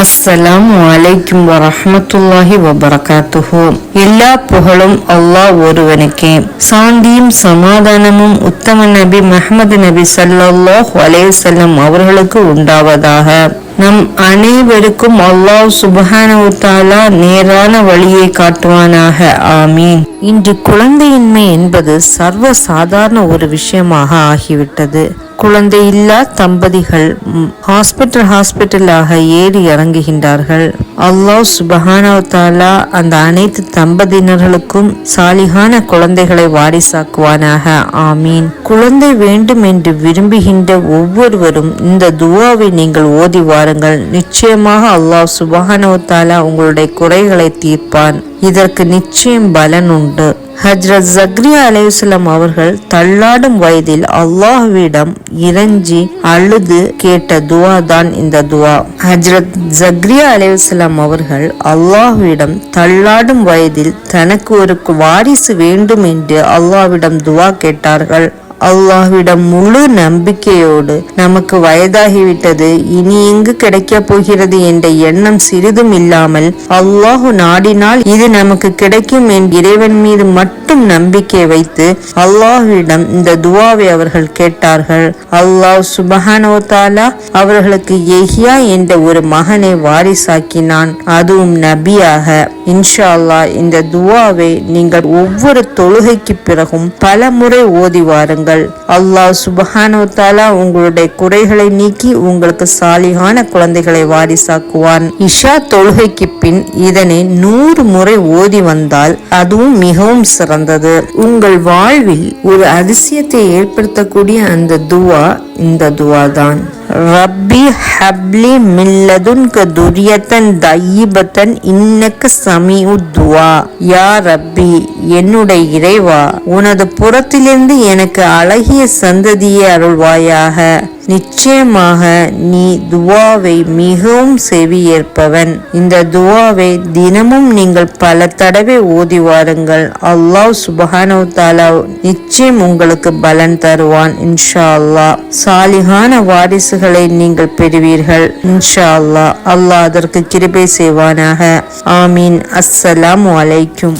அஸ்ஸலாமு அலைக்கும் வரஹ்மத்துல்லாஹி வபரகாத்துஹு. எல்லா புகழும் அல்லாஹ் ஒருவனுக்கே. சாந்தியும் சமாதானமும் உத்தம நபி முஹம்மது நபி ஸல்லல்லாஹு அலைஹி வஸல்லம் அவர்களுக்கு உண்டாவதாக. நம் அனைவருக்கும் அல்லாஹ் சுப்ஹானஹு வ தஆலா நேரான வழியை காட்டுவானாக. ஆமீன். இன்று குழந்தையின்மை என்பது சர்வ சாதாரண ஒரு விஷயமாக ஆகிவிட்டது. குழந்தை இல்லா தம்பதிகள் ஹாஸ்பிட்டலாக ஏறி இறங்குகின்றார்கள். அல்லாஹ் சுப்ஹானஹு வ தஆலா அந்த அனைத்து தம்பதியினர்களுக்கும் சாலிகான குழந்தைகளை வாரிசாக்குவானாக. ஆமீன். குழந்தை வேண்டும் என்று விரும்புகின்ற ஒவ்வொருவரும் இந்த துஆவை நீங்கள் ஓதி வாருங்கள். நிச்சயமாக அல்லாஹ் சுப்ஹானஹு வ தஆலா உங்களுடைய குறைகளை தீர்ப்பான். இதற்கு நிச்சயம் பலன் உண்டு. ஹஜ்ரத் ஜக்ரியா அலைஹிஸ்ஸலாம் அவர்கள் தள்ளாடும் வயதில் அல்லாஹ்விடம் இறைஞ்சி அழுது கேட்ட துஆ தான் இந்த துஆ. ஹஜ்ரத் ஜக்ரியா அலைஹிஸ்ஸலாம் அவர்கள் அல்லாஹ்விடம் தள்ளாடும் வயதில் தனக்கு ஒரு வாரிசு வேண்டும் என்று அல்லாஹ்விடம் துஆ கேட்டார்கள். அல்லாஹ்விடம் முழு நம்பிக்கையோடு நமக்கு வயதாகிவிட்டது, இனி எங்கு கிடைக்க போகிறது என்ற எண்ணம் சிறிதும் இல்லாமல் அல்லாஹ் நாடினால் இது நமக்கு கிடைக்கும் என் இறைவன் மீது மட்டும் நம்பிக்கை வைத்து அல்லாஹ்விடம் இந்த துஆவை அவர்கள் கேட்டார்கள். அல்லாஹ் சுப்ஹானஹு வ தஆலா அவர்களுக்கு யஹ்யா என்ற ஒரு மகனை வாரிசாக்கினான், அதுவும் நபியாக. இன்ஷா அல்லாஹ் இந்த துஆவை நீங்கள் ஒவ்வொரு தொழுகைக்கு பிறகும் பல முறை ஓதி வாருங்கள். அல்லாஹ் சுப்ஹானஹு வ தஆலா உங்களுடைய குறைகளை நீக்கி உங்களுக்கு சாலிகான குழந்தைகளை வாரிசாக்குவான். இஷா தொழுகைக்கு பின் இதனை 100 முறை ஓதி வந்தால் அதுவும் மிகவும் சிறந்தது. உங்கள் வாழ்வில் ஒரு அதிசயத்தை ஏற்படுத்தக்கூடிய அந்த துஆ இந்த துஆ தான். ரப்பி ஹப்லி மின் லதுன்க துர்ரியத்தன் தய்யிபத்தன் இன்னக சமீஉத் துஆ. யா ரப்பி, என்னுடைய இறைவா, உனது புறத்திலிருந்து எனக்கு அழகிய சந்ததியை அருள்வாயாக. நிச்சயமாக நீ துஆவை மிகவும் செவியேற்பவன். இந்த துஆவை தினமும் நீங்கள் பல தடவை ஓதி வாருங்கள். அல்லாஹ் சுப்ஹானஹு வ தஆலா நிச்சயம் உங்களுக்கு பலன் தருவான். இன்ஷா அல்லாஹ் சாலிகான வாரிசுகளை நீங்கள் பெறுவீர்கள். இன்ஷா அல்லாஹ். அல்லாஹ் அதற்கு கிருபை செய்வானாக. ஆமீன். அஸ்ஸலாமு அலைக்கும்.